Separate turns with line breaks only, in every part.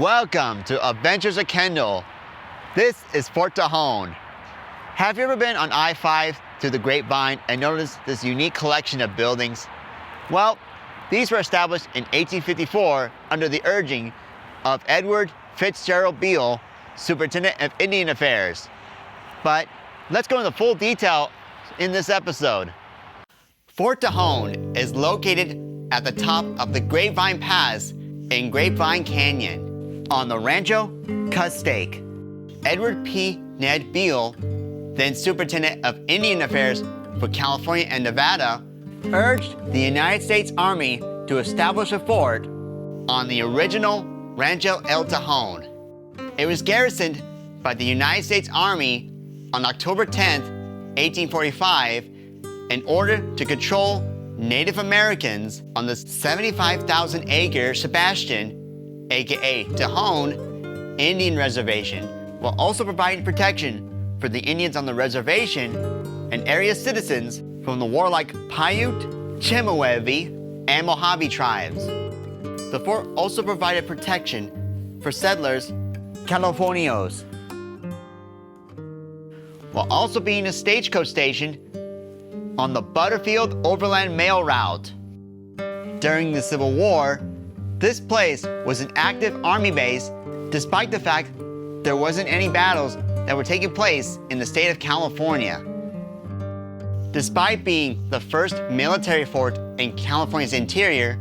Welcome to Adventures of Kendall. This is Fort Tejon. Have you ever been on I-5 through the Grapevine and noticed this unique collection of buildings? Well, these were established in 1854 under the urging of Edward Fitzgerald Beale, Superintendent of Indian Affairs. But let's go into full detail in this episode. Fort Tejon is located at the top of the Grapevine Pass in Grapevine Canyon on the Rancho Custake. Edward P. Ned Beale, then Superintendent of Indian Affairs for California and Nevada, urged the United States Army to establish a fort on the original Rancho El Tejon. It was garrisoned by the United States Army on October 10, 1845, in order to control Native Americans on the 75,000-acre Sebastian, aka Tejon, Indian Reservation, while also providing protection for the Indians on the reservation and area citizens from the warlike Paiute, Chemehuevi, and Mojave tribes. The fort also provided protection for settlers, Californians, while also being a stagecoach station on the Butterfield Overland Mail Route. During the Civil War, this place was an active army base despite the fact there wasn't any battles that were taking place in the state of California. Despite being the first military fort in California's interior,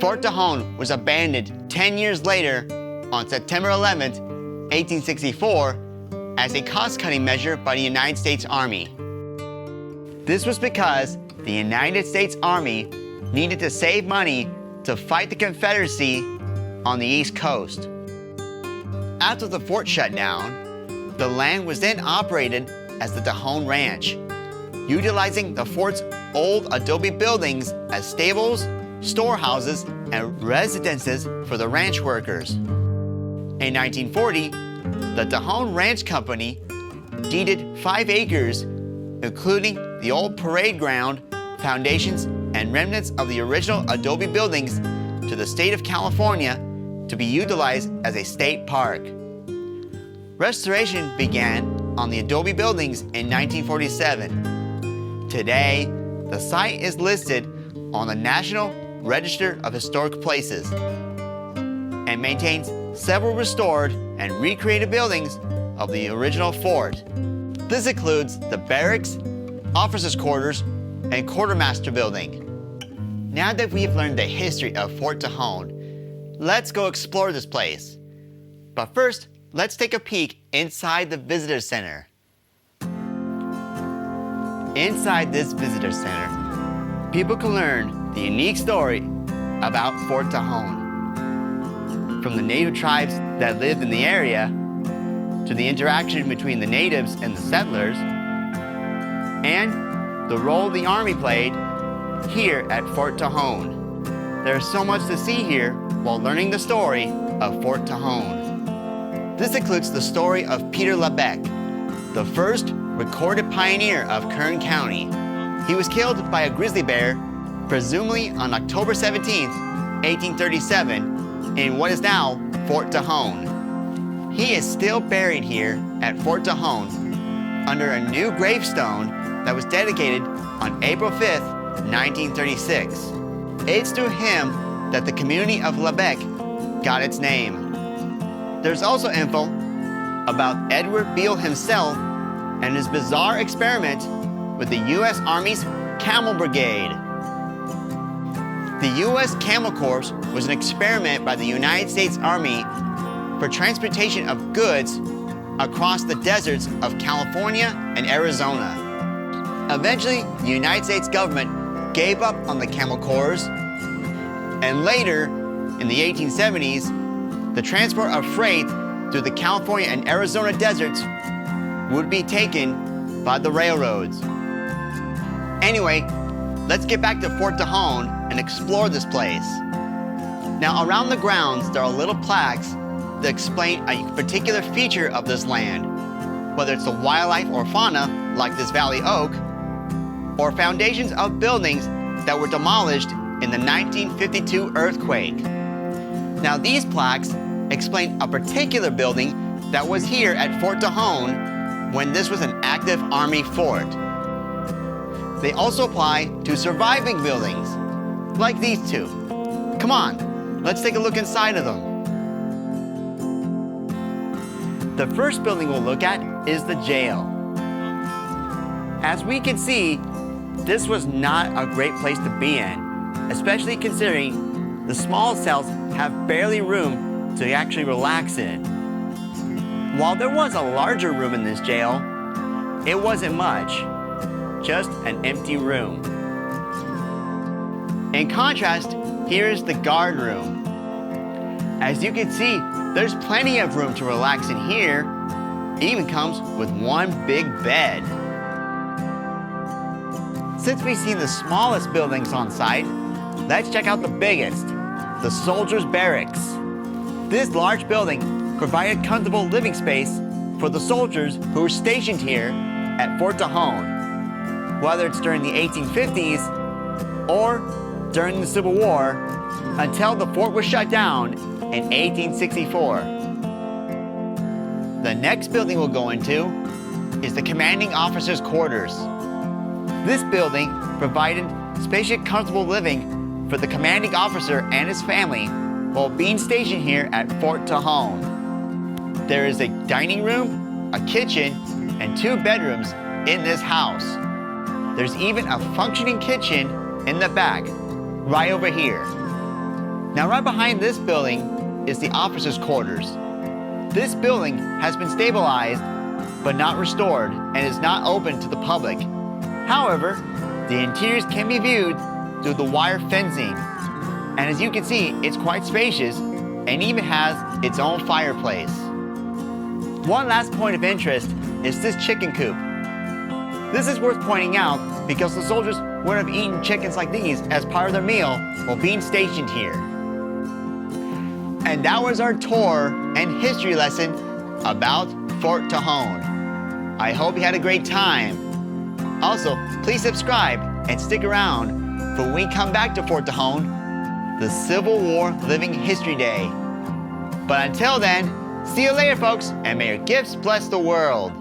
Fort Tejon was abandoned 10 years later on September 11, 1864, as a cost-cutting measure by the United States Army. This was because the United States Army needed to save money to fight the Confederacy on the East Coast. After the fort shut down, the land was then operated as the Tejon Ranch, utilizing the fort's old adobe buildings as stables, storehouses, and residences for the ranch workers. In 1940, the Tejon Ranch Company deeded 5 acres, including the old parade ground, foundations, and remnants of the original adobe buildings, to the state of California to be utilized as a state park. Restoration began on the adobe buildings in 1947. Today, the site is listed on the National Register of Historic Places and maintains several restored and recreated buildings of the original fort. This includes the barracks, officers' quarters, and quartermaster building. Now that we've learned the history of Fort Tejon, let's go explore this place. But first, let's take a peek inside the visitor center. Inside this visitor center, people can learn the unique story about Fort Tejon. From the native tribes that lived in the area, to the interaction between the natives and the settlers, and the role the Army played here at Fort Tejon. There's so much to see here while learning the story of Fort Tejon. This includes the story of Peter Lebec, the first recorded pioneer of Kern County. He was killed by a grizzly bear, presumably on October 17, 1837, in what is now Fort Tejon. He is still buried here at Fort Tejon under a new gravestone that was dedicated on April 5, 1936. It's through him that the community of Lebec got its name. There's also info about Edward Beale himself and his bizarre experiment with the U.S. Army's Camel Brigade. The U.S. Camel Corps was an experiment by the United States Army for transportation of goods across the deserts of California and Arizona. Eventually, the United States government gave up on the Camel Corps, and later, in the 1870s, the transport of freight through the California and Arizona deserts would be taken by the railroads. Anyway, let's get back to Fort Tejon and explore this place. Now, around the grounds, there are little plaques that explain a particular feature of this land, whether it's the wildlife or fauna, like this valley oak, or foundations of buildings that were demolished in the 1952 earthquake. Now, these plaques explain a particular building that was here at Fort Tejon when this was an active Army fort. They also apply to surviving buildings, like these two. Come on, let's take a look inside of them. The first building we'll look at is the jail. As we can see, this was not a great place to be in, especially considering the small cells have barely room to actually relax in. While there was a larger room in this jail, it wasn't much, just an empty room. In contrast, here is the guard room. As you can see, there's plenty of room to relax in here. It even comes with one big bed. Since we've seen the smallest buildings on site, let's check out the biggest, the soldiers' barracks. This large building provided comfortable living space for the soldiers who were stationed here at Fort Tejon, whether it's during the 1850s or during the Civil War, until the fort was shut down in 1864. The next building we'll go into is the commanding officer's quarters. This building provided spacious, comfortable living for the commanding officer and his family while being stationed here at Fort Tejon. There is a dining room, a kitchen, and 2 bedrooms in this house. There's even a functioning kitchen in the back, right over here. Now, right behind this building is the officers' quarters. This building has been stabilized, but not restored, and is not open to the public. However, the interiors can be viewed through the wire fencing. And as you can see, it's quite spacious and even has its own fireplace. One last point of interest is this chicken coop. This is worth pointing out because the soldiers would have eaten chickens like these as part of their meal while being stationed here. And that was our tour and history lesson about Fort Tejon. I hope you had a great time. Also, please subscribe and stick around for when we come back to Fort Tejon, the Civil War Living History Day. But until then, see you later, folks, and may your gifts bless the world.